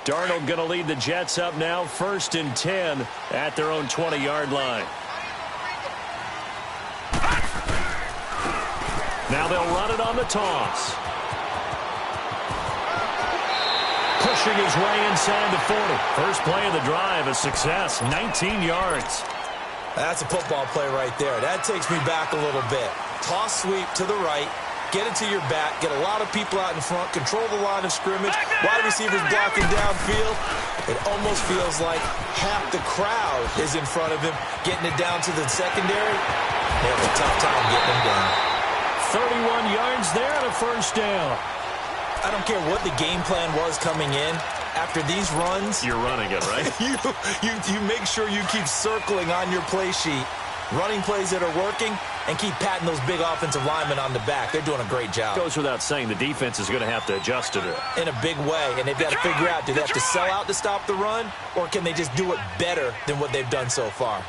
Darnold going to lead the Jets up now, 1st and 10 at their own 20-yard line. Now they'll run it on the toss. Pushing his way inside the 40. First play of the drive, a success, 19 yards. That's a football play right there. That takes me back a little bit. Toss sweep to the right. Get it to your back. Get a lot of people out in front. Control the line of scrimmage. Wide receivers blocking downfield. It almost feels like half the crowd is in front of him. Getting it down to the secondary. They have a tough time getting him down. 31 yards there and a first down. I don't care what the game plan was coming in. After these runs, you're running it, right? you make sure you keep circling on your play sheet. Running plays that are working, and keep patting those big offensive linemen on the back. They're doing a great job. Goes without saying the defense is going to have to adjust to it. In a big way, and they've got to figure out, do they have to sell out to stop the run, or can they just do it better than what they've done so far?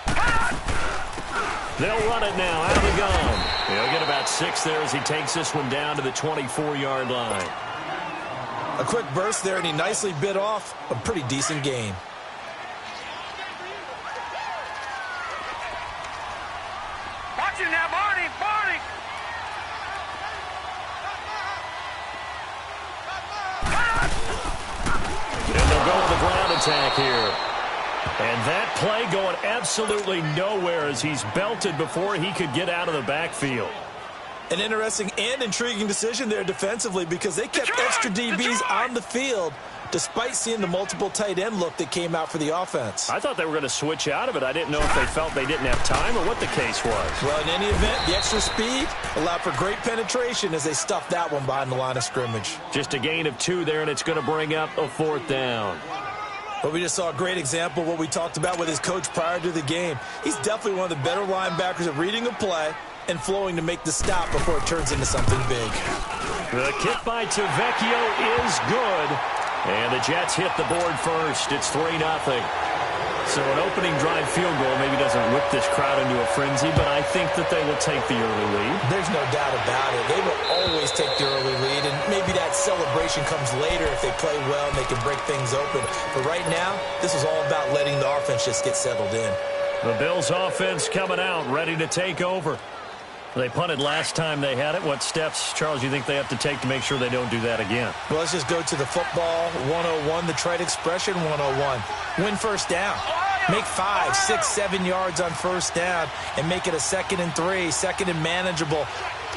They'll run it now out of the gun. He'll get about 6 there as he takes this one down to the 24-yard line. A quick burst there, and he nicely bit off a pretty decent gain. Watch it now, Barney! And they'll go with the ground attack here. And that play going absolutely nowhere as he's belted before he could get out of the backfield. An interesting and intriguing decision there defensively because they kept extra DBs on the field despite seeing the multiple tight end look that came out for the offense. I thought they were going to switch out of it. I didn't know if they felt they didn't have time or what the case was. Well, in any event, the extra speed allowed for great penetration as they stuffed that one behind the line of scrimmage. Just a gain of 2 there, and it's going to bring up a 4th down. But we just saw a great example of what we talked about with his coach prior to the game. He's definitely one of the better linebackers at reading a play and flowing to make the stop before it turns into something big. The kick by Tavecchio is good. And the Jets hit the board first. It's 3-0. So an opening drive field goal maybe doesn't whip this crowd into a frenzy, but I think that they will take the early lead. There's no doubt about it. They will always take the early lead, and maybe that celebration comes later if they play well and they can break things open. But right now, this is all about letting the offense just get settled in. The Bills' offense coming out, ready to take over. They punted last time they had it. What steps, Charles, you think they have to take to make sure they don't do that again? Well, let's just go to the football 101, the trite expression 101. Win first down. Make 5, 6, 7 yards on first down and make it a 2nd and 3, 2nd and manageable.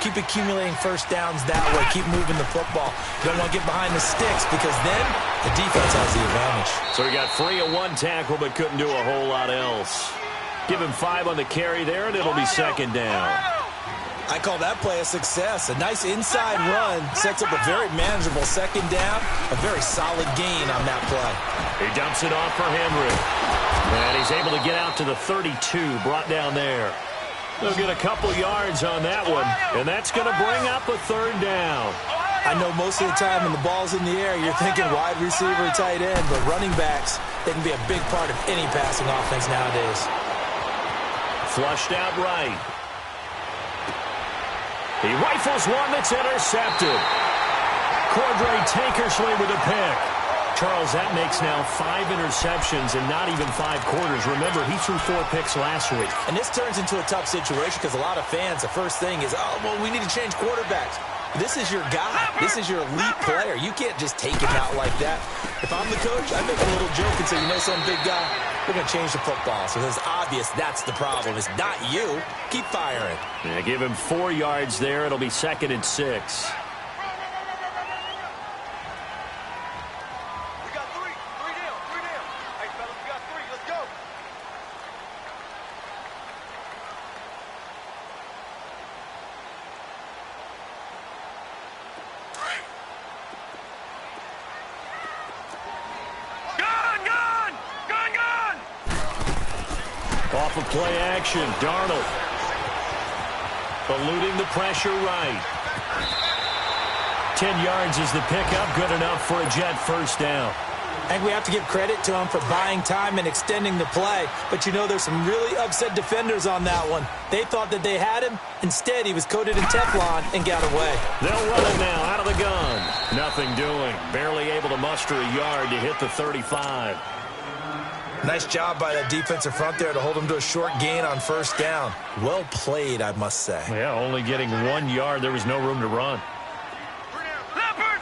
Keep accumulating first downs that way. Keep moving the football. You don't want to get behind the sticks because then the defense has the advantage. So he got free of 1 tackle but couldn't do a whole lot else. Give him 5 on the carry there, and it'll be 2nd down. I call that play a success. A nice inside run sets up a very manageable 2nd down. A very solid gain on that play. He dumps it off for Henry. And he's able to get out to the 32, brought down there. They'll get a couple yards on that one, and that's going to bring up a 3rd down. I know most of the time when the ball's in the air, you're thinking wide receiver, tight end, but running backs, they can be a big part of any passing offense nowadays. Flushed out right. He rifles one that's intercepted. Cordray Tankersley with a pick. Charles, that makes now 5 interceptions and not even 5 quarters. Remember, he threw 4 picks last week. And this turns into a tough situation because a lot of fans, the first thing is, oh, well, we need to change quarterbacks. This is your guy. This is your elite player. You can't just take him out like that. If I'm the coach, I make a little joke and say, you know, some big guy, we're going to change the football. So it's obvious that's the problem. It's not you. Keep firing. Yeah, give him 4 yards there. It'll be 2nd and 6. Off of play action, Darnold. Eluding the pressure right. 10 yards is the pickup, good enough for a Jet first down. I think we have to give credit to him for buying time and extending the play. But, you know, there's some really upset defenders on that one. They thought that they had him. Instead, he was coated in Teflon and got away. They'll run it now out of the gun. Nothing doing. Barely able to muster a yard to hit the 35. Nice job by that defensive front there to hold him to a short gain on first down. Well played, I must say. Yeah, only getting 1 yard. There was no room to run. Leopard!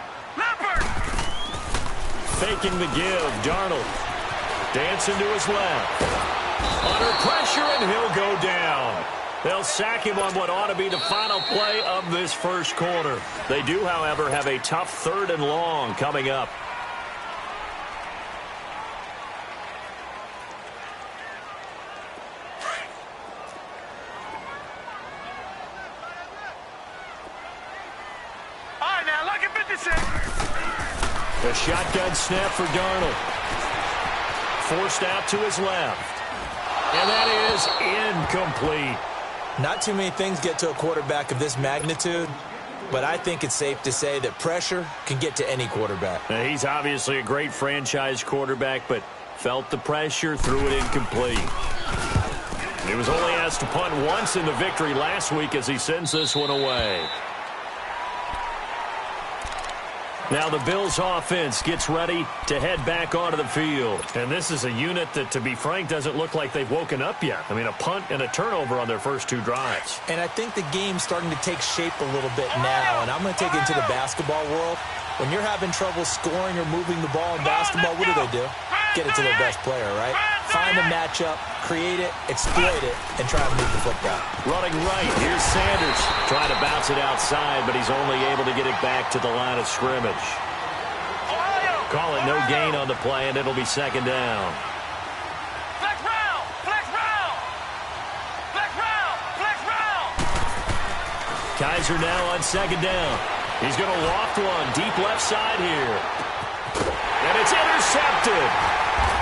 Faking the give. Darnold dancing to his left. Under pressure, and he'll go down. They'll sack him on what ought to be the final play of this first quarter. They do, however, have a tough 3rd and long coming up. A shotgun snap for Darnold. Forced out to his left. And that is incomplete. Not too many things get to a quarterback of this magnitude, but I think it's safe to say that pressure can get to any quarterback. Now, he's obviously a great franchise quarterback, but felt the pressure, threw it incomplete. He was only asked to punt once in the victory last week as he sends this one away. Now the Bills offense gets ready to head back onto the field. And this is a unit that, to be frank, doesn't look like they've woken up yet. I mean, a punt and a turnover on their first 2 drives. And I think the game's starting to take shape a little bit now. And I'm going to take it into the basketball world. When you're having trouble scoring or moving the ball in basketball, what do? Get it to their best player, right? Find a matchup, create it, exploit it, and try to move the football. Running right, here's Sanders. Trying to bounce it outside, but he's only able to get it back to the line of scrimmage. Call it no gain on the play, and it'll be 2nd down. Flex round! Flex round! Flex round! Flex round! Kaiser now on 2nd down. He's going to loft one deep left side here. And it's intercepted.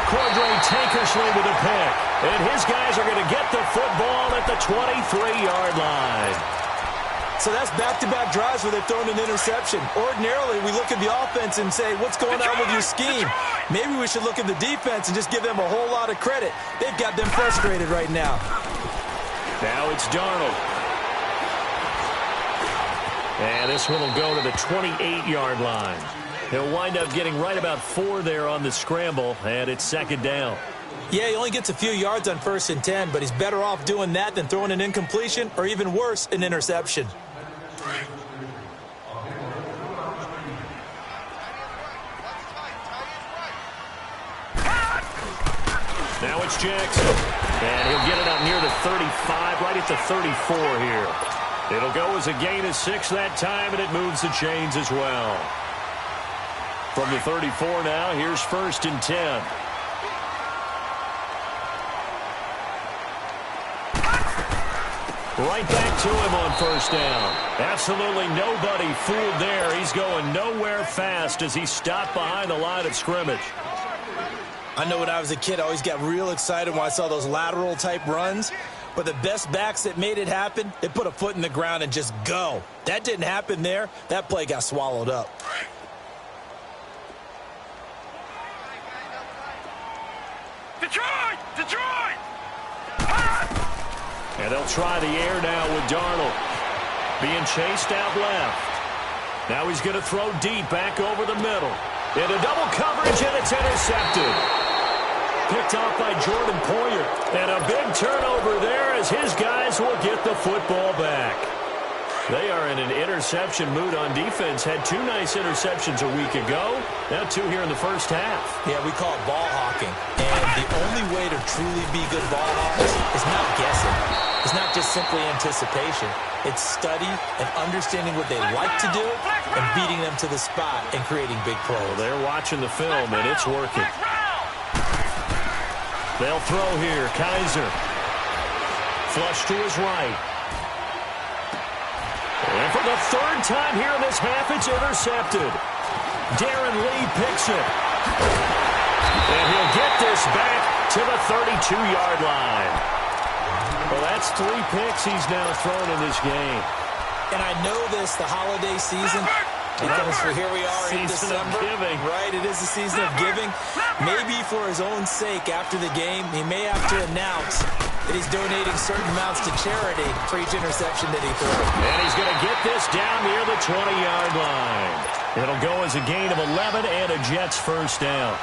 Cordray Tankersley with a pick. And his guys are going to get the football at the 23-yard line. So that's back-to-back drives where they've thrown an interception. Ordinarily, we look at the offense and say, what's going on with your scheme? Maybe we should look at the defense and just give them a whole lot of credit. They've got them frustrated right now. Now it's Darnold. And this one will go to the 28-yard line. He'll wind up getting right about 4 there on the scramble, and it's 2nd down. Yeah, he only gets a few yards on 1st and 10, but he's better off doing that than throwing an incompletion or, even worse, an interception. Now it's Jackson. And he'll get it up near the 35, right at the 34 here. It'll go as a gain of 6 that time, and it moves the chains as well. From the 34 now, here's 1st and 10. Right back to him on 1st down. Absolutely nobody fooled there. He's going nowhere fast as he stopped behind the line of scrimmage. I know when I was a kid, I always got real excited when I saw those lateral-type runs. But the best backs that made it happen, they put a foot in the ground and just go. That didn't happen there. That play got swallowed up. Detroit! Detroit! And they'll try the air now with Darnold. Being chased out left. Now he's going to throw deep back over the middle. Into double coverage, and it's intercepted. Picked off by Jordan Poyer. And a big turnover there as his guys will get the football back. They are in an interception mood on defense. Had 2 nice interceptions a week ago. Now 2 here in the first half. Yeah, we call it ball hawking. And the only way to truly be good ball hawkers is not guessing. It's not just simply anticipation. It's study and understanding what they like to do and beating them to the spot and creating big plays. Well, they're watching the film, and it's working. They'll throw here. Kaiser. Flush to his right. And for the 3rd time here in this half, it's intercepted. Darren Lee picks it. And he'll get this back to the 32-yard line. Well, that's 3 picks he's now thrown in this game. And I know this, the holiday season, Because here we are in Season of December. giving. Right, it is the season of giving. Maybe for his own sake after the game, he may have to announce that he's donating certain amounts to charity for each interception that he throws. And he's going to get this down near the 20-yard line. It'll go as a gain of 11 and a Jets first down.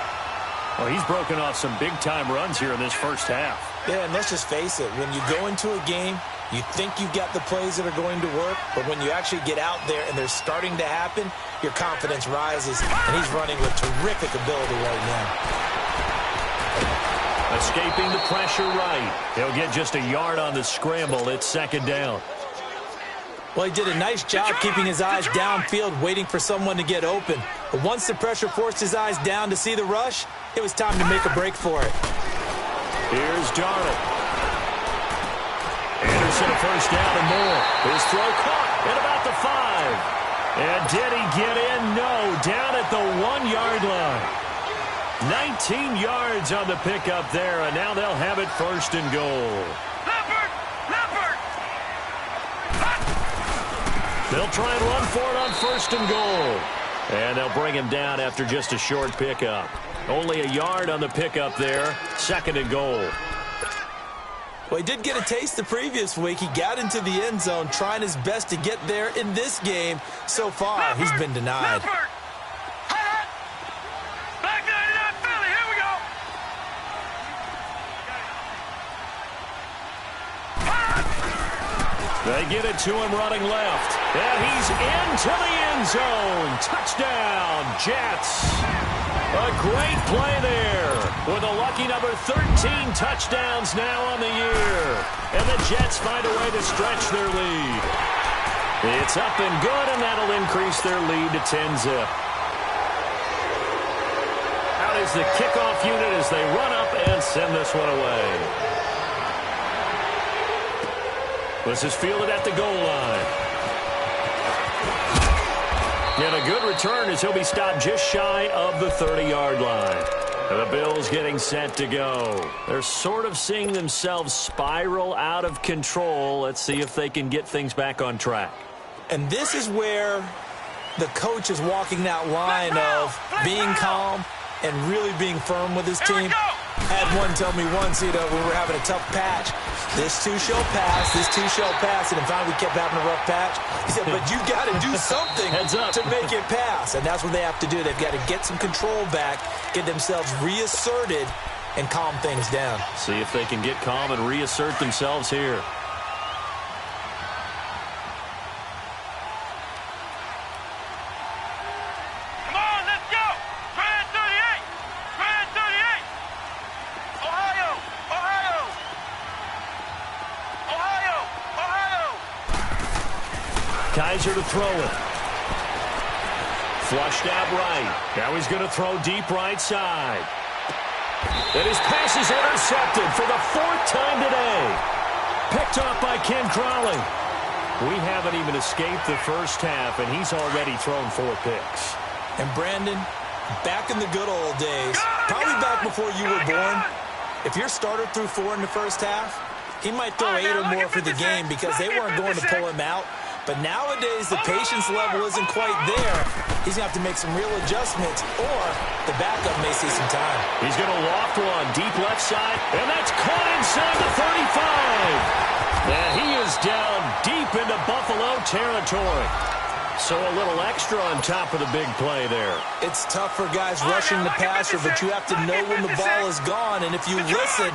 Well, he's broken off some big-time runs here in this first half. Yeah, and let's just face it. When you go into a game, you think you've got the plays that are going to work, but when you actually get out there and they're starting to happen, your confidence rises, and he's running with terrific ability right now. Escaping the pressure right. He'll get just a yard on the scramble. It's second down. Well, he did a nice job keeping his eyes downfield, waiting for someone to get open. But once the pressure forced his eyes down to see the rush, it was time to make a break for it. Here's Darnold. Anderson a first down and more. His throw caught at about the 5. And did he get in? No, down at the 1-yard line. 19 yards on the pickup there, and now they'll have it first and goal. Leopard! They'll try and run for it on first and goal. And they'll bring him down after just a short pickup. Only a yard on the pickup there. Second and goal. Well, he did get a taste the previous week. He got into the end zone trying his best to get there in this game. So far, he's been denied. Leopard! Back 99 Philly, here we go! They get it to him running left. And he's into the end zone. Touchdown, Jets. A great play there with a lucky number 13 touchdowns now on the year. And the Jets find a way to stretch their lead. It's up and good, and that'll increase their lead to 10-zip. Out is the kickoff unit as they run up and send this one away. This is fielded at the goal line. And a good return as he'll be stopped just shy of the 30-yard line. And the Bills getting set to go. They're sort of seeing themselves spiral out of control. Let's see if they can get things back on track. And this is where the coach is walking that line of being calm and really being firm with his team. I had one tell me once, when we were having a tough patch, this too shall pass, this too shall pass, and finally we kept having a rough patch. He said, but you got to do something to make it pass, and that's what they have to do. They've got to get some control back, get themselves reasserted, and calm things down. See if they can get calm and reassert themselves here. Come on, let's go! Grand 38! Grand 38! Ohio! Ohio! Ohio! Ohio! Kaiser to throw it. Flushed out right. Now he's going to throw deep right side. And his pass is intercepted for the 4th time today. Picked off by Ken Crowley. We haven't even escaped the first half, and he's already thrown 4 picks. And Brandon, back in the good old days, probably back before you were born, if your starter threw 4 in the first half, he might throw 8 or more for the game because they weren't going to pull him out. But nowadays, the patience level isn't quite there. He's going to have to make some real adjustments, or the backup may see some time. He's going to loft one deep left side, and that's caught inside the 35. And he is down deep into Buffalo territory. So a little extra on top of the big play there. It's tough for guys rushing the passer, but you have to know when the ball is gone. And if you listen,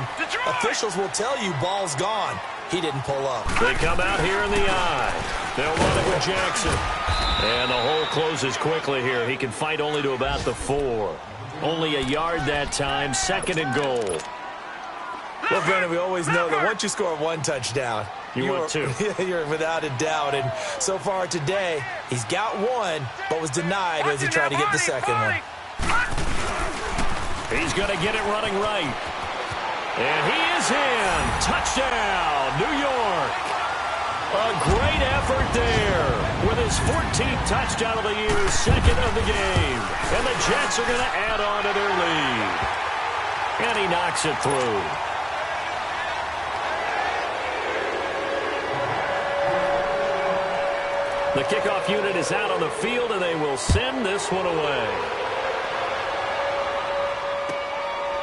officials will tell you ball's gone. He didn't pull up. They come out here in the eye. They'll run it with Jackson. And the hole closes quickly here. He can fight only to about the 4. Only a yard that time. Second and goal. Well, Brandon, we always know that once you score 1 touchdown, you're 2. You're without a doubt. And so far today, he's got 1, but was denied as he tried to get the second one. He's going to get it running right. And he is in. Touchdown, New York. A great effort there with his 14th touchdown of the year, second of the game. And the Jets are going to add on to their lead. And he knocks it through. The kickoff unit is out on the field, and they will send this one away.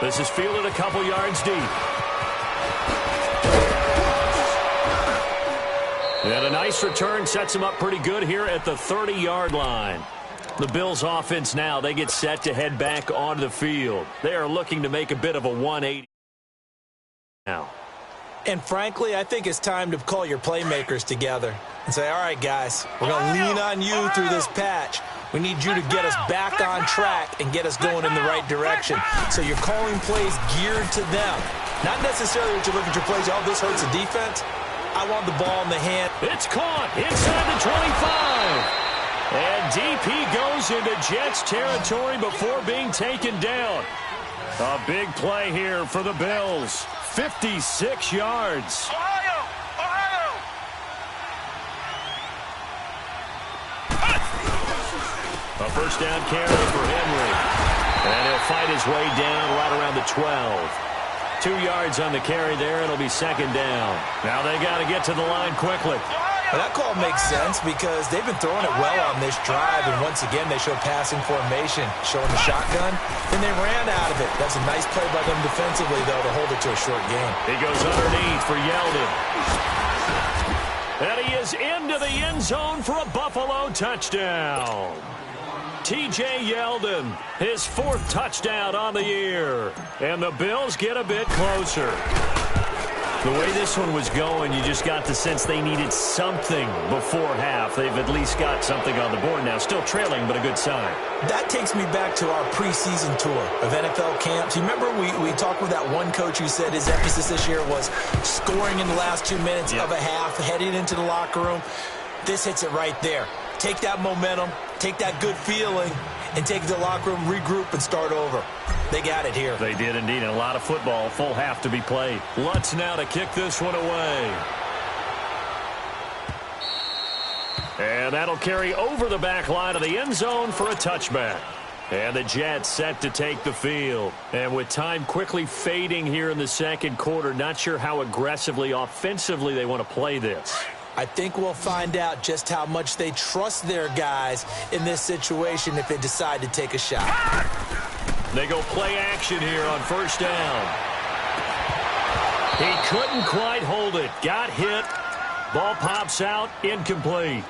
This is fielded a couple yards deep. And a nice return sets them up pretty good here at the 30-yard line. The Bills offense now, they get set to head back onto the field. They are looking to make a bit of a 180 now. And frankly, I think it's time to call your playmakers together and say, all right, guys, we're going to lean on you through this patch. We need you to get us back on track and get us going in the right direction. So you're calling plays geared to them. Not necessarily that you look at your plays, oh, this hurts the defense. I want the ball in the hand. It's caught inside the 25. And DP goes into Jets territory before being taken down. A big play here for the Bills. 56 yards. Ohio! Ohio! A first down carry for Henry. And he'll fight his way down right around the 12. 2 yards on the carry there. It'll be second down. Now they got to get to the line quickly. Well, that call makes sense because they've been throwing it well on this drive, and once again, they showed passing formation, showing the shotgun, and they ran out of it. That's a nice play by them defensively, though, to hold it to a short game. He goes underneath for Yeldon. And he is into the end zone for a Buffalo touchdown. T.J. Yeldon, his 4th touchdown on the year. And the Bills get a bit closer. The way this one was going, you just got the sense they needed something before half. They've at least got something on the board now. Still trailing, but a good sign. That takes me back to our preseason tour of NFL camps. You remember we talked with that one coach who said his emphasis this year was scoring in the last 2 minutes of a half, heading into the locker room. This hits it right there. Take that momentum, take that good feeling, and take it to the locker room, regroup, and start over. They got it here. They did indeed, and a lot of football, full half to be played. Lutz now to kick this one away. And that'll carry over the back line of the end zone for a touchback. And the Jets set to take the field. And with time quickly fading here in the second quarter, not sure how aggressively, offensively they want to play this. I think we'll find out just how much they trust their guys in this situation if they decide to take a shot. They go play action here on first down. He couldn't quite hold it. Got hit. Ball pops out. Incomplete.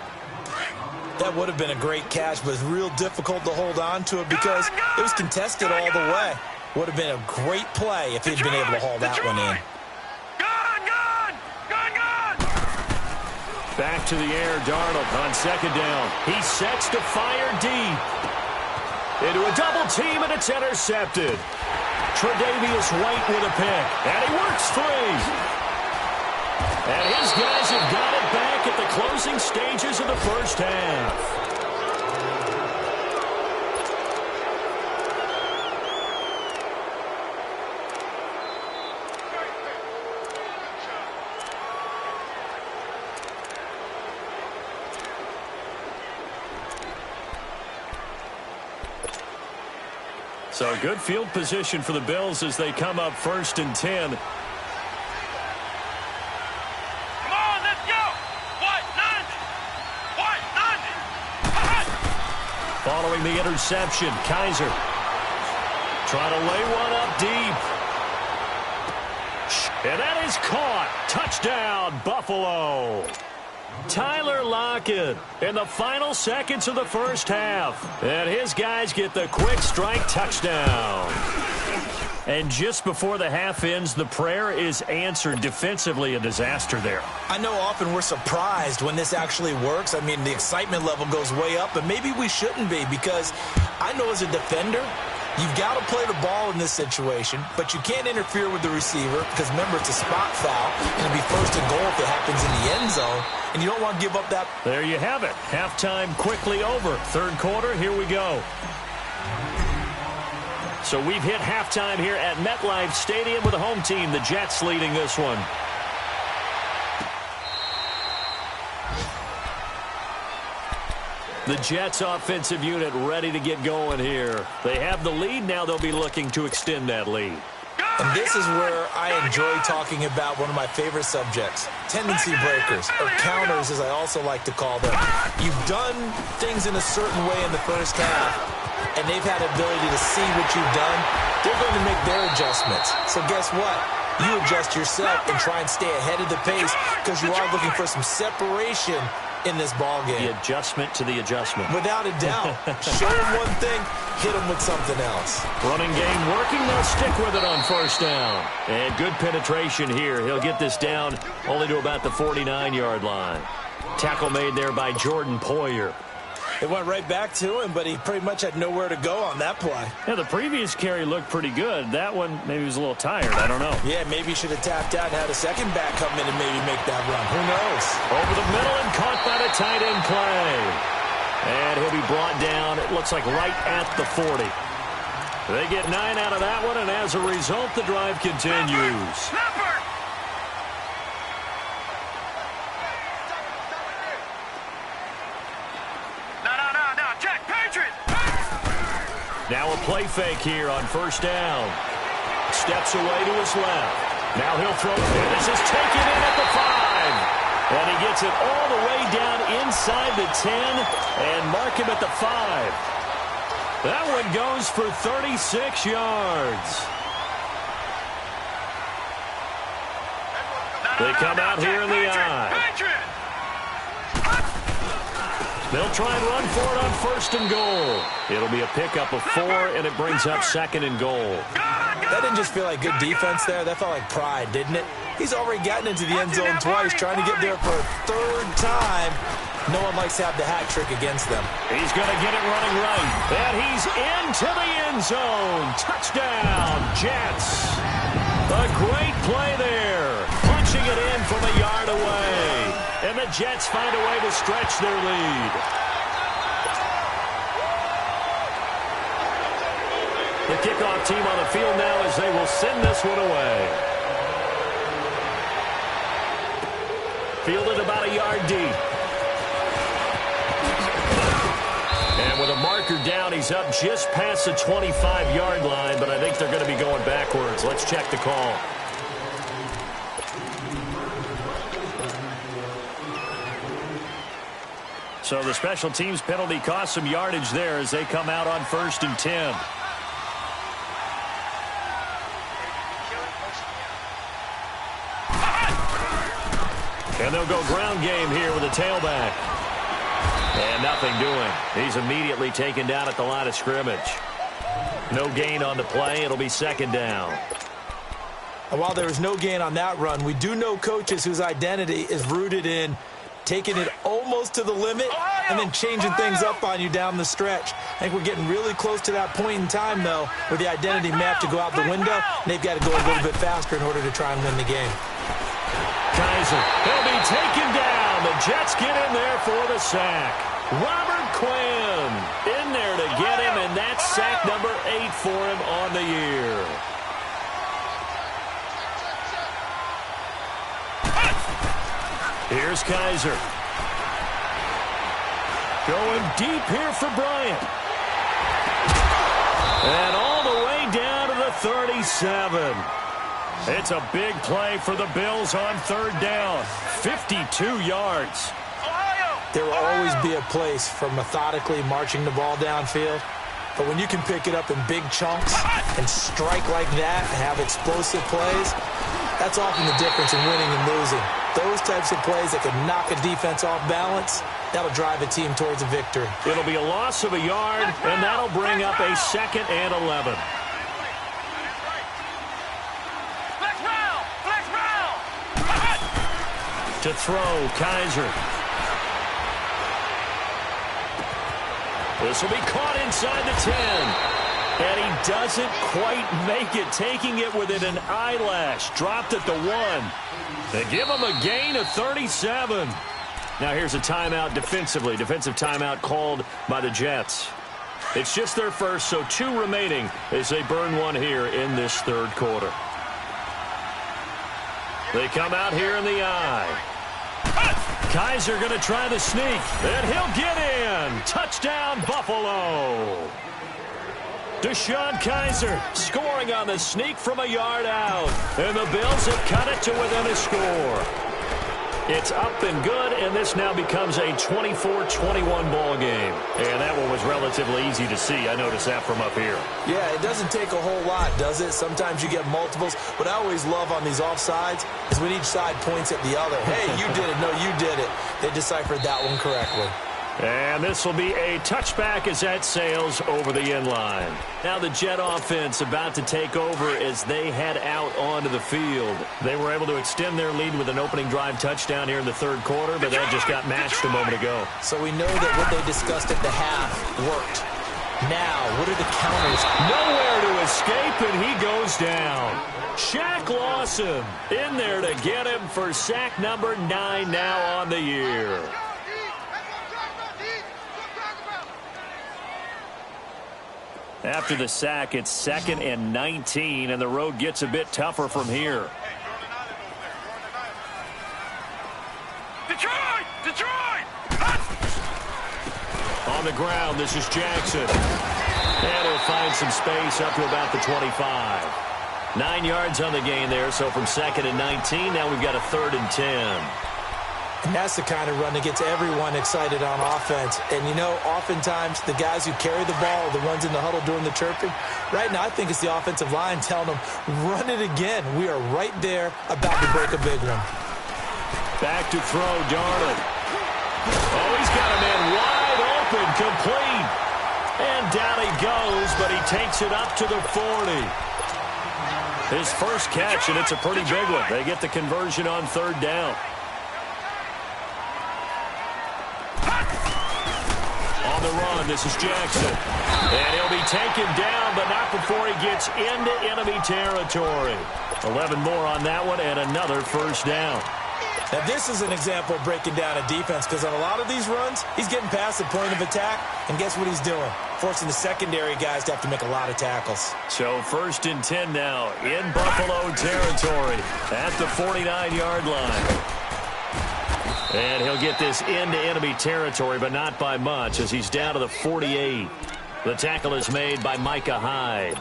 That would have been a great catch, but it's real difficult to hold on to it because it was contested all the way. Would have been a great play if he'd been able to haul that one in. Back to the air, Darnold on second down. He sets to fire deep. Into a double team, and it's intercepted. Tre'Davious White with a pick, and he works free. And his guys have got it back at the closing stages of the first half. So good field position for the Bills as they come up 1st and 10. Come on, let's go! White, Nundy! Following the interception, Kaiser trying to lay one up deep. And that is caught. Touchdown, Buffalo. Tyler Lockett in the final seconds of the first half. And his guys get the quick strike touchdown. And just before the half ends, the prayer is answered. Defensively, a disaster there. I know often we're surprised when this actually works. I mean, the excitement level goes way up, and maybe we shouldn't be because I know as a defender, you've got to play the ball in this situation, but you can't interfere with the receiver because, remember, it's a spot foul. It's going to be 1st and goal if it happens in the end zone, and you don't want to give up that. There you have it. Halftime quickly over. Third quarter, here we go. So we've hit halftime here at MetLife Stadium with the home team, the Jets, leading this one. The Jets offensive unit ready to get going here. They have the lead. Now they'll be looking to extend that lead. Go! And this is where I enjoy talking about one of my favorite subjects, tendency breakers, or counters as I also like to call them. You've done things in a certain way in the first half, and they've had the ability to see what you've done. They're going to make their adjustments. So guess what? You adjust yourself and try and stay ahead of the pace because you are looking for some separation in this ball game. The adjustment to the adjustment. Without a doubt. Show them one thing, hit them with something else. Running game working. They'll stick with it on first down. And good penetration here. He'll get this down only to about the 49-yard line. Tackle made there by Jordan Poyer. It went right back to him, but he pretty much had nowhere to go on that play. Yeah, the previous carry looked pretty good. That one, maybe he was a little tired. I don't know. Yeah, maybe he should have tapped out and had a second back come in and maybe make that run. Who knows? Over the middle and caught by the tight end play. And he'll be brought down, it looks like right at the 40. They get 9 out of that one, and as a result, the drive continues. Now a play fake here on first down. Steps away to his left. Now he'll throw it. And this is taken in at the 5. And he gets it all the way down inside the 10 and mark him at the 5. That one goes for 36 yards. They come out here in the eye. They'll try and run for it on first and goal. It'll be a pickup of 4, and it brings up second and goal. That didn't just feel like good defense there. That felt like pride, didn't it? He's already gotten into the end zone twice, trying to get there for a third time. No one likes to have the hat trick against them. He's going to get it running right. And he's into the end zone. Touchdown, Jets. A great play there. Punching it in from a yard away. And the Jets find a way to stretch their lead. The kickoff team on the field now as they will send this one away. Fielded about a yard deep. And with a marker down, he's up just past the 25-yard line, but I think they're going to be going backwards. Let's check the call. So the special teams penalty cost some yardage there as they come out on first and 10. And they'll go ground game here with a tailback. And nothing doing. He's immediately taken down at the line of scrimmage. No gain on the play. It'll be second down. And while there was no gain on that run, we do know coaches whose identity is rooted in taking it almost to the limit and then changing things up on you down the stretch. I think we're getting really close to that point in time, though, where the identity map to go out the window, and they've got to go a little bit faster in order to try and win the game. Kaiser, he'll be taken down. The Jets get in there for the sack. Robert Quinn in there to get him, and that's sack number 8 for him on the year. Here's Kaiser. Going deep here for Bryant. And all the way down to the 37. It's a big play for the Bills on third down. 52 yards. There will always be a place for methodically marching the ball downfield. But when you can pick it up in big chunks and strike like that and have explosive plays, that's often the difference in winning and losing. Those types of plays that can knock a defense off balance, that'll drive a team towards a victory. It'll be a loss of a yard, and that'll bring up a second and 11. To throw, Kaiser. This will be caught inside the 10. And he doesn't quite make it, taking it within an eyelash. Dropped at the 1. They give him a gain of 37. Now here's a timeout defensively. Defensive timeout called by the Jets. It's just their first, so 2 remaining as they burn one here in this third quarter. They come out here in the eye. Kaiser going to try the sneak, and he'll get in. Touchdown, Buffalo. DeShone Kizer scoring on the sneak from a yard out. And the Bills have cut it to within a score. It's up and good, and this now becomes a 24-21 ball game. And that one was relatively easy to see. I noticed that from up here. Yeah, it doesn't take a whole lot, does it? Sometimes you get multiples. What I always love on these offsides is when each side points at the other. Hey, you did it. No, you did it. They deciphered that one correctly. And this will be a touchback as that sails over the end line. Now the Jet offense about to take over as they head out onto the field. They were able to extend their lead with an opening drive touchdown here in the third quarter, but that just got matched a moment ago. So we know that what they discussed at the half worked. Now, what are the counters? Nowhere to escape, and he goes down. Shaq Lawson in there to get him for sack number 9 now on the year. After the sack, it's 2nd and 19, and the road gets a bit tougher from here. Detroit! Detroit! On the ground, this is Jackson. And he'll find some space up to about the 25. 9 yards on the gain there, so from 2nd and 19, now we've got a 3rd and 10. And that's the kind of run that gets everyone excited on offense. And, you know, oftentimes the guys who carry the ball are the ones in the huddle doing the chirping. Right now, I think it's the offensive line telling them, run it again. We are right there about to break a big one. Back to throw, Darnold. Oh, he's got a man wide open, complete. And down he goes, but he takes it up to the 40. His first catch, and it's a pretty big one. They get the conversion on 3rd down. On the run, this is Jackson. And he'll be taken down, but not before he gets into enemy territory. 11 more on that one, and another first down. Now, this is an example of breaking down a defense, because on a lot of these runs, he's getting past the point of attack, and guess what he's doing? Forcing the secondary guys to have to make a lot of tackles. So 1st and 10 now in Buffalo territory at the 49-yard line. And he'll get this into enemy territory, but not by much, as he's down to the 48. The tackle is made by Micah Hyde.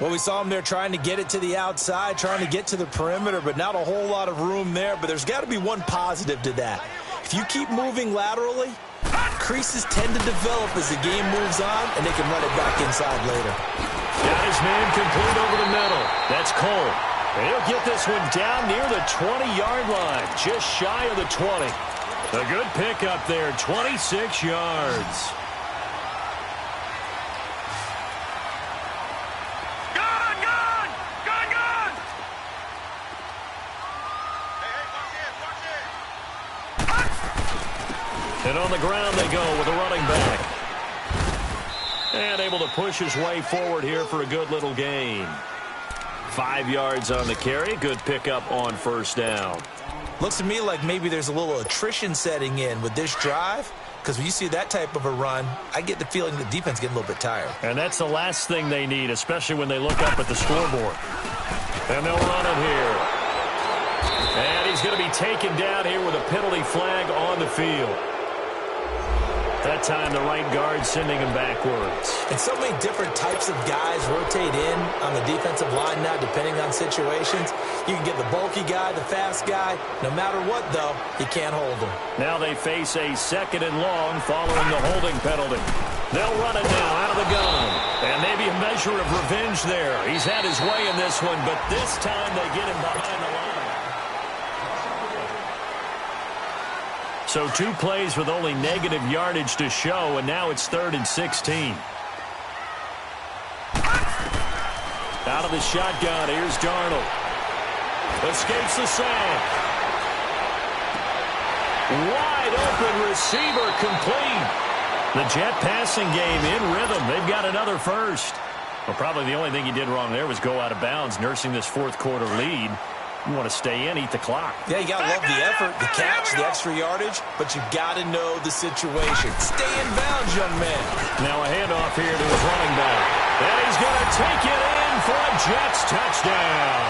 Well, we saw him there trying to get it to the outside, trying to get to the perimeter, but not a whole lot of room there. But there's got to be one positive to that. If you keep moving laterally, creases tend to develop as the game moves on, and they can run it back inside later. Got his man complete over the middle. That's Cole. And he'll get this one down near the 20-yard line, just shy of the 20. A good pickup there, 26 yards. And on the ground they go with a running back. And able to push his way forward here for a good little gain. 5 yards on the carry. Good pickup on 1st down. Looks to me like maybe there's a little attrition setting in with this drive, because when you see that type of a run, I get the feeling the defense getting a little bit tired. And that's the last thing they need, especially when they look up at the scoreboard. And they'll run it here. And he's going to be taken down here with a penalty flag on the field. That time the right guard sending him backwards. And so many different types of guys rotate in on the defensive line now, depending on situations. You can get the bulky guy, the fast guy. No matter what, though, you can't hold him. Now they face a 2nd and long following the holding penalty. They'll run it now out of the gun. And maybe a measure of revenge there. He's had his way in this one, but this time they get him behind the line. So 2 plays with only negative yardage to show, and now it's 3rd and 16. Out of the shotgun, here's Darnold. Escapes the sack. Wide open receiver complete. The Jet passing game in rhythm. They've got another first. Well, probably the only thing he did wrong there was go out of bounds, nursing this 4th quarter lead. You want to stay in, eat the clock. Yeah, you got to love the effort, the catch, the extra yardage, but you got to know the situation. Stay in bounds, young man. Now a handoff here to his running back. And he's going to take it in for a Jets touchdown.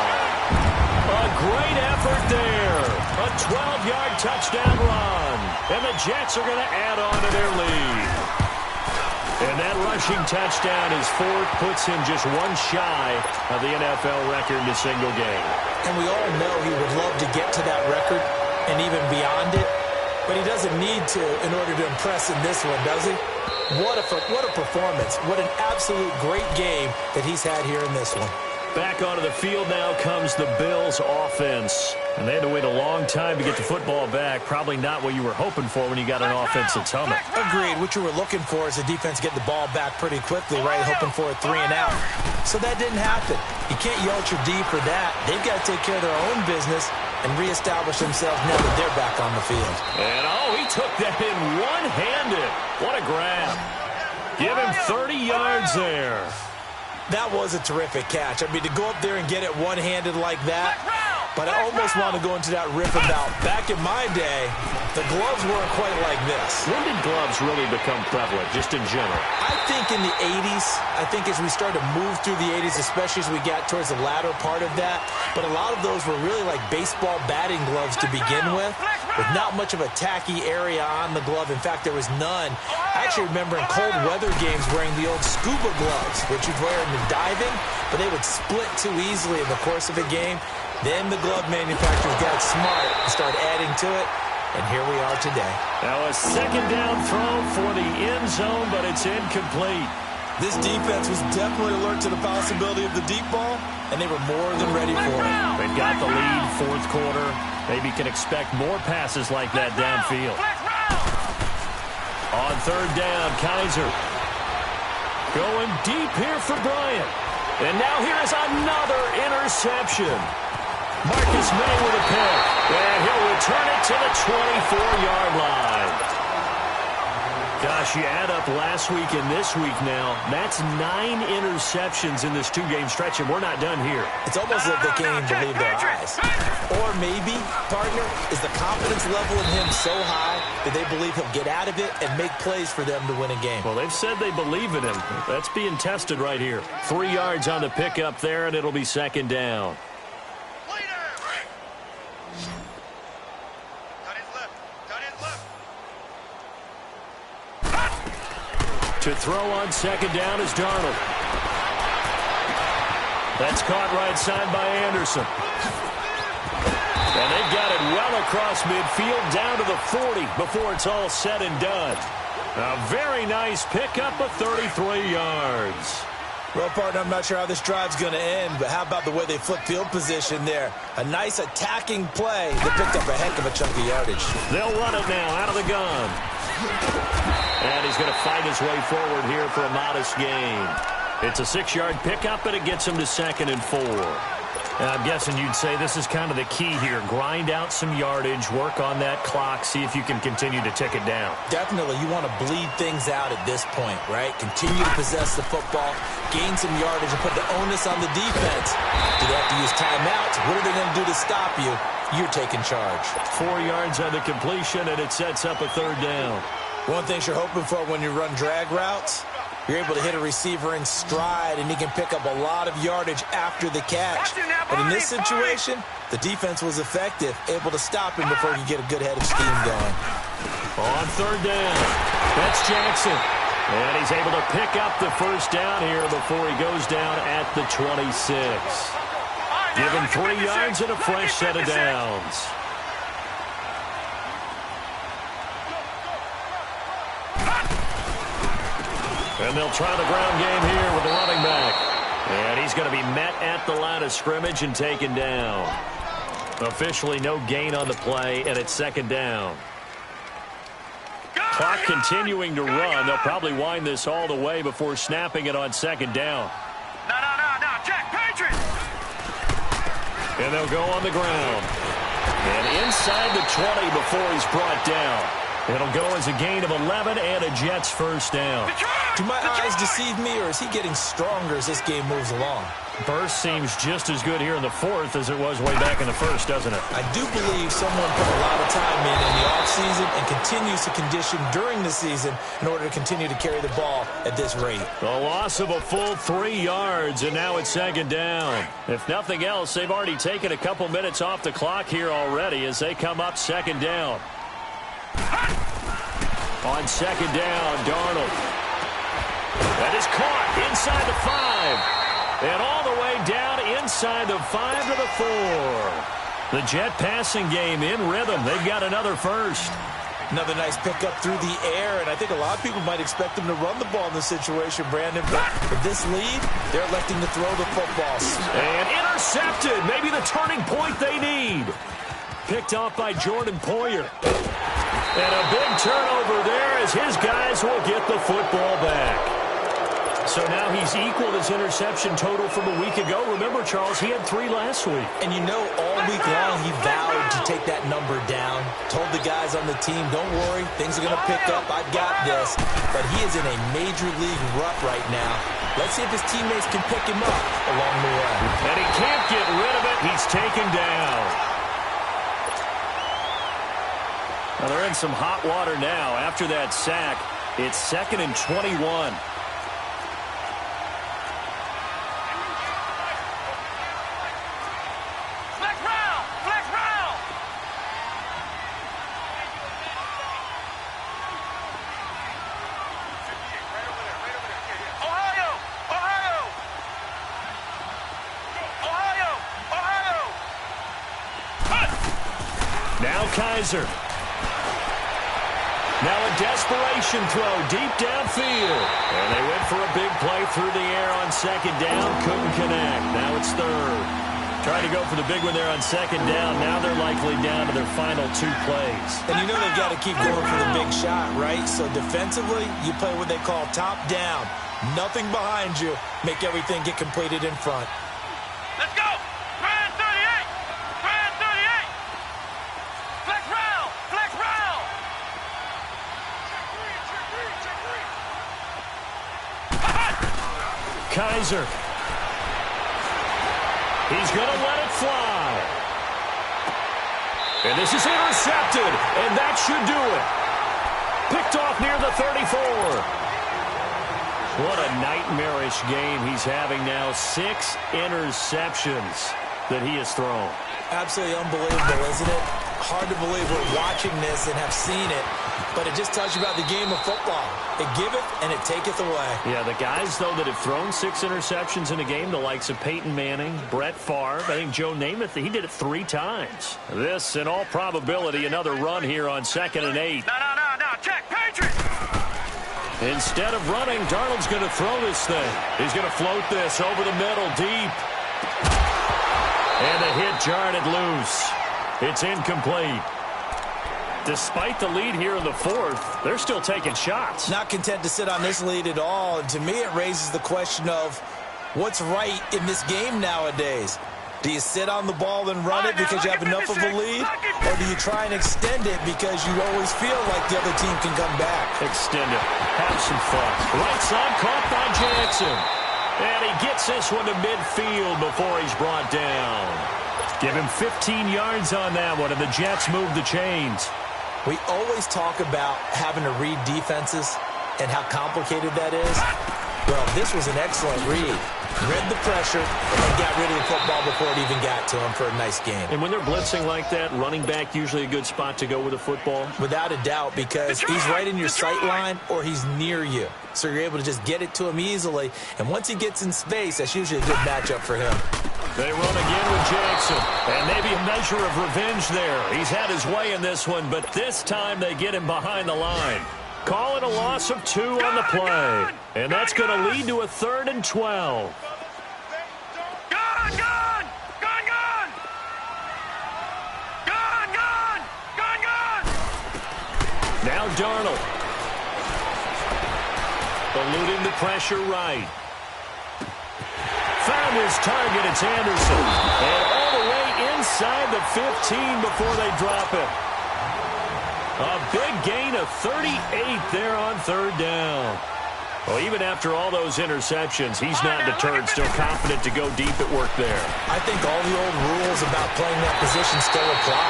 A great effort there. A 12-yard touchdown run. And the Jets are going to add on to their lead. And that rushing touchdown, his fourth, puts him just one shy of the NFL record in a single game. And we all know he would love to get to that record and even beyond it, but he doesn't need to in order to impress in this one, does he? What a performance. What an absolute great game that he's had here in this one. Back onto the field now comes the Bills offense. And they had to wait a long time to get the football back. Probably not what you were hoping for when you got an offense that's humming. Agreed. What you were looking for is the defense getting the ball back pretty quickly, right? Hoping for a 3 and out. So that didn't happen. You can't yell at your D for that. They've got to take care of their own business and reestablish themselves now that they're back on the field. And, he took that in one-handed. What a grab. Give him 30 yards there. That was a terrific catch. I mean, to go up there and get it one-handed like that, but I almost want to go into that riff about back in my day, the gloves weren't quite like this. When did gloves really become prevalent, just in general? I think in the 80s. I think as we started to move through the 80s, especially as we got towards the latter part of that, but a lot of those were really like baseball batting gloves to begin with not much of a tacky area on the glove. In fact, there was none. I actually remember in cold weather games wearing the old scuba gloves, which you'd wear in the diving, but they would split too easily in the course of a game. Then the glove manufacturers got smart and started adding to it, and here we are today. Now a second down throw for the end zone, but it's incomplete. This defense was definitely alert to the possibility of the deep ball, and they were more than ready for it. They got the lead, fourth quarter. Maybe can expect more passes like that downfield. On third down, Kaiser going deep here for Bryant. And now here is another interception. Marcus May with a pick, and he'll return it to the 24-yard line. Gosh, you add up last week and this week now, that's 9 interceptions in this two-game stretch, and we're not done here. It's almost like they can't even believe their eyes. Or maybe, partner, is the confidence level in him so high that they believe he'll get out of it and make plays for them to win a game. Well, they've said they believe in him. That's being tested right here. 3 yards on the pickup there, and it'll be second down. To throw on second down is Darnold. That's caught right side by Anderson. And they've got it well across midfield down to the 40 before it's all said and done. A very nice pickup of 33 yards. Well, partner, I'm not sure how this drive's going to end, but how about the way they flip field position there? A nice attacking play that picked up a heck of a chunk of yardage. They'll run it now out of the gun. And he's going to fight his way forward here for a modest gain. It's a 6-yard pickup, and it gets him to 2nd and 4. And I'm guessing you'd say this is kind of the key here. Grind out some yardage, work on that clock, see if you can continue to tick it down. Definitely. You want to bleed things out at this point, right? Continue to possess the football, gain some yardage, and put the onus on the defense. Do they have to use timeouts? What are they going to do to stop you? You're taking charge. 4 yards on the completion, and it sets up a third down. One thing you're hoping for when you run drag routes, you're able to hit a receiver in stride, and he can pick up a lot of yardage after the catch. But in this situation, the defense was effective, able to stop him before he could get a good head of steam going. On third down, that's Jackson. And he's able to pick up the first down here before he goes down at the 26. Give him 3 yards and a fresh set of downs. And they'll try the ground game here with the running back. And he's going to be met at the line of scrimmage and taken down. Officially no gain on the play, and it's second down. Clock continuing to run. They'll probably wind this all the way before snapping it on second down. No, Jack, Patriots! And they'll go on the ground. And inside the 20 before he's brought down. It'll go as a gain of 11 and a Jets first down. Do my eyes deceive me, or is he getting stronger as this game moves along? Burst seems just as good here in the fourth as it was way back in the first, doesn't it? I do believe someone put a lot of time in the offseason and continues to condition during the season in order to continue to carry the ball at this rate. The loss of a full 3 yards, and now it's second down. If nothing else, they've already taken a couple minutes off the clock here already as they come up second down. On second down, Darnold. is caught inside the 5. And all the way down inside the 5 to the 4. The Jet passing game in rhythm. They've got another first. Another nice pickup through the air, and I think a lot of people might expect them to run the ball in this situation, Brandon. But with this lead, they're electing to throw the football. And intercepted. Maybe the turning point they need. Picked off by Jordan Poyer. And a big turnover there as his guys will get the football back. So now he's equaled his interception total from a week ago. Remember, Charles, he had 3 last week. And you know, all week long he vowed to take that number down. Told the guys on the team, don't worry, things are going to pick up. I've got this. But he is in a major league rut right now. Let's see if his teammates can pick him up along the way. And he can't get rid of it. He's taken down. Now they're in some hot water now. After that sack, it's 2nd and 21. Kaiser. Now a desperation throw deep downfield. And they went for a big play through the air on 2nd down. Couldn't connect. Now it's 3rd. Trying to go for the big one there on 2nd down. Now they're likely down to their final 2 plays. And you know they've got to keep going for the big shot, right? So defensively, you play what they call top down. Nothing behind you. Make everything get completed in front. Let's go! Grand 38! Grand 38! Flex round! Flex round! Kaiser. He's going to let it fly. And this is intercepted, and that should do it. Picked off near the 34. What a nightmarish game he's having now. 6 interceptions that he has thrown. Absolutely unbelievable, isn't it? Hard to believe we're watching this and have seen it, but it just tells you about the game of football. It giveth and it taketh away. Yeah, the guys, though, that have thrown 6 interceptions in a game, the likes of Peyton Manning, Brett Favre, I think Joe Namath, he did it 3 times. This, in all probability, another run here on 2nd and 8. No, check, Patriots! Instead of running, Darnold's going to throw this thing. He's going to float this over the middle, deep. And the hit jarred it loose. It's incomplete. Despite the lead here in the 4th, they're still taking shots. Not content to sit on this lead at all. And to me, it raises the question of what's right in this game nowadays. Do you sit on the ball and run it because you have enough of a lead? Or do you try and extend it because you always feel like the other team can come back? Extend it. Have some fun. Right side caught by Jackson. And he gets this one to midfield before he's brought down. Give him 15 yards on that one, and the Jets move the chains. We always talk about having to read defenses and how complicated that is. Well, this was an excellent read. Read the pressure and got rid of the football before it even got to him for a nice game. And when they're blitzing like that, running back usually a good spot to go with the football? Without a doubt, because he's right in your sight line or he's near you. So you're able to just get it to him easily. And once he gets in space, that's usually a good matchup for him. They run again with Jackson. And maybe a measure of revenge there. He's had his way in this one, but this time they get him behind the line. Call it a loss of 2 on the play. And that's going to lead to a 3rd and 12. Now Darnold. Eluding the pressure right. Found his target, it's Anderson. And all the way inside the 15 before they drop it. A big gain of 38 there on 3rd down. Well, even after all those interceptions, he's not deterred, still confident to go deep at work there. I think all the old rules about playing that position still apply.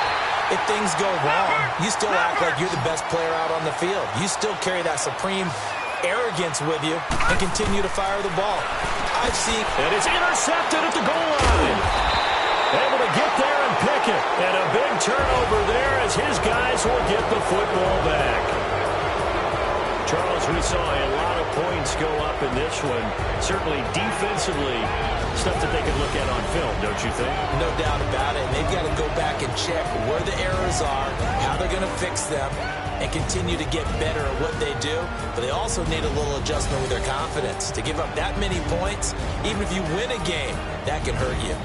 If things go wrong, you still act like you're the best player out on the field. You still carry that supreme arrogance with you and continue to fire the ball. I've seen... And it's intercepted at the goal line. Able to get there and pick it. And a big turnover there as his guys will get the football back. Charles, we saw a lot of points go up in this one. Certainly defensively, stuff that they can look at on film, don't you think? No doubt about it. And they've got to go back and check where the errors are, how they're going to fix them, and continue to get better at what they do. But they also need a little adjustment with their confidence. To give up that many points, even if you win a game, that can hurt you.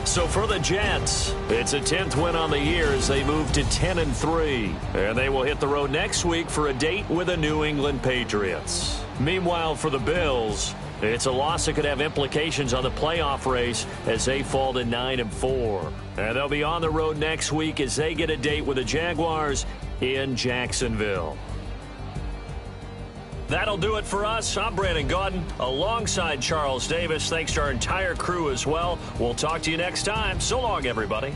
So for the Jets, it's a 10th win on the year as they move to 10-3. And they will hit the road next week for a date with the New England Patriots. Meanwhile, for the Bills, it's a loss that could have implications on the playoff race as they fall to 9-4. And they'll be on the road next week as they get a date with the Jaguars in Jacksonville. That'll do it for us. I'm Brandon Gaudin alongside Charles Davis. Thanks to our entire crew as well. We'll talk to you next time. So long, everybody.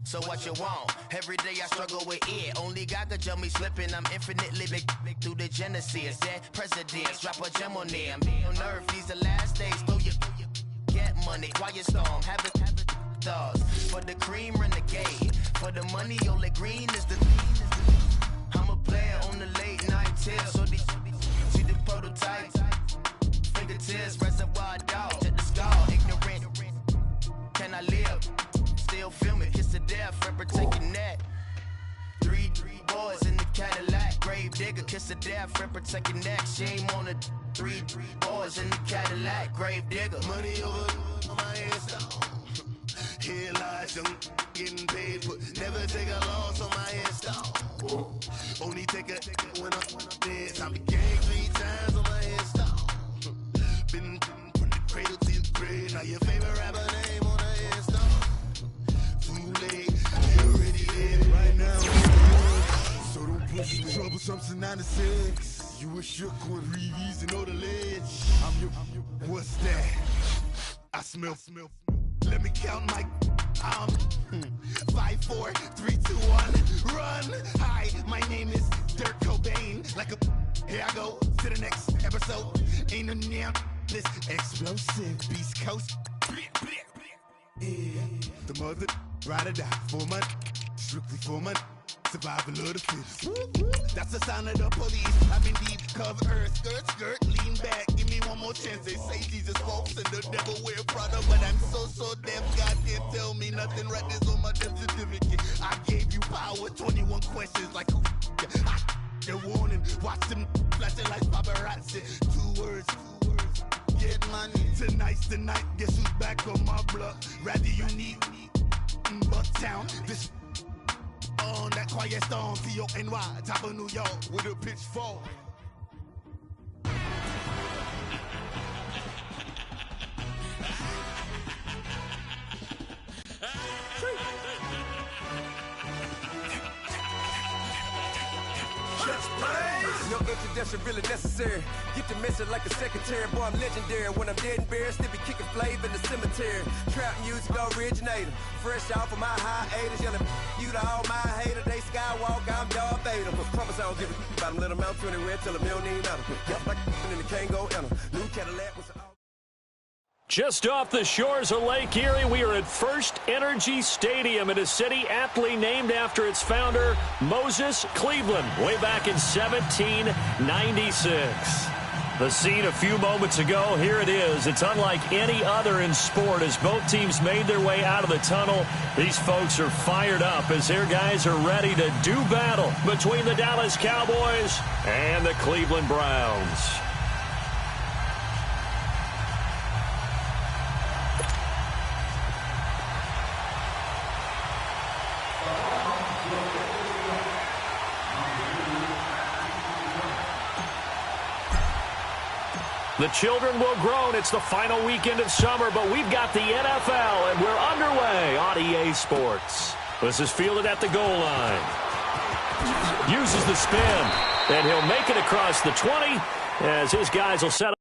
So what you want? Every day I struggle with it. Only God could tell me slipping. I'm infinitely big through the Genesis. That presidents drop a gem on them. On earth, these the last days. Throw your get money. Quiet storm. Have it thoughts. For the cream renegade. For the money, only green is the. I'm a player on the late night tips. So these see the prototype. Fingertips, reservoir dog. To the skull. Ignorant. Can I live? Still film it, kiss to death, forever taking that. Three boys in the Cadillac, grave digger, kiss to death, forever taking that. Shame on the three boys in the Cadillac, grave digger. Money over on my headstone. Here lies young, getting paid, but never take a loss on my headstone. Only take a when I'm dead. I be gang 3 times on my headstone. Been from the cradle to the grave. Now your favorite rapper name on the headstone. Right now, so don't push me. Troublesome to 96. You a shook one, Reeves and know the ledge. I'm your, what's that? I smell. Let me count my. 5, 4, 3, 2, 1, run. Hi, my name is Dirk Cobain. Like a. Here I go to the next episode. Ain't no damn this explosive Beast Coast. Yeah. The mother. Ride or die for money, strictly for money. Survival of the fittest. That's the sign of the police. I'm in deep cover earth, skirt, lean back. Give me one more chance. They say Jesus walks and the devil wear Prada, but I'm so deaf. God can't tell me nothing. Right this on my death certificate. I gave you power. 21 questions like who? The warning. Watch them flashing like paparazzi. Two words. Get money. Tonight's the night. Guess who's back on my block? Rather unique. Bucktown. This on that quiet storm. T-O-N-Y. Top of New York with a pitchfork. No introduction really necessary. Get the message like a secretary. Boy, I'm legendary. When I'm dead and buried, still be kicking flavor in the cemetery. Trap music originator. Fresh off of my hiatus. Yelling you to all my haters. They skywalk, I'm Darth Vader. But promise I don't give a about them. Let them out 20 red. Tell them you don't need nothing. Yup, like and the can't go enter. New Cadillac was all. Just off the shores of Lake Erie, we are at First Energy Stadium in a city aptly named after its founder, Moses Cleveland, way back in 1796. The scene a few moments ago, here it is. It's unlike any other in sport as both teams made their way out of the tunnel. These folks are fired up as their guys are ready to do battle between the Dallas Cowboys and the Cleveland Browns. The children will groan. It's the final weekend of summer, but we've got the NFL, and we're underway on EA Sports. This is fielded at the goal line. Uses the spin, and he'll make it across the 20 as his guys will set up.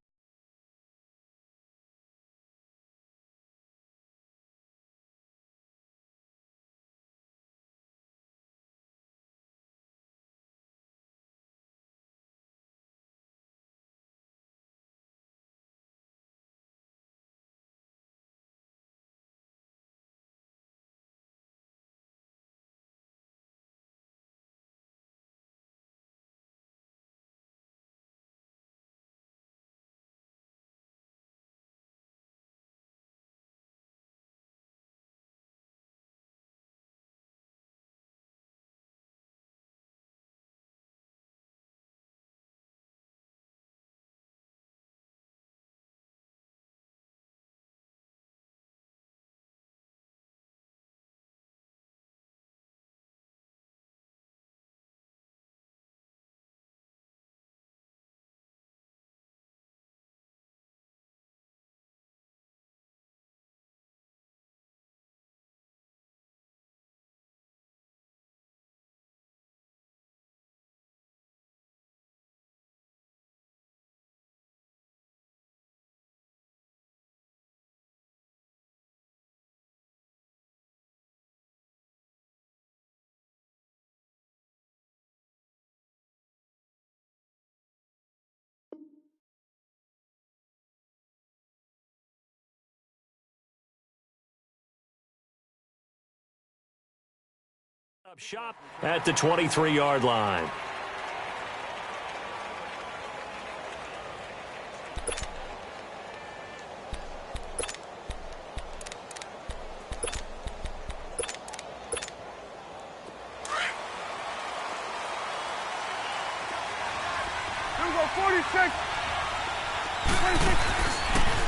Up shop at the 23-yard line.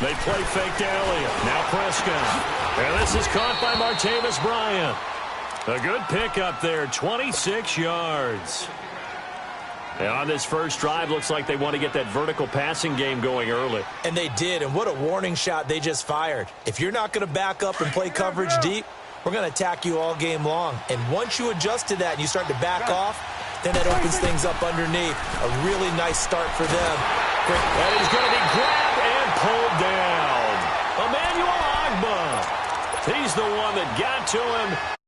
They play fake to Elliott. Now Prescott. And this is caught by Martavis Bryant. A good pickup there, 26 yards. And on this first drive, looks like they want to get that vertical passing game going early. And they did, and what a warning shot they just fired. If you're not going to back up and play coverage deep, we're going to attack you all game long. And once you adjust to that and you start to back off, then that opens things up underneath. A really nice start for them. Great. And he's going to be grabbed and pulled down. Emmanuel Ogbah. He's the one that got to him.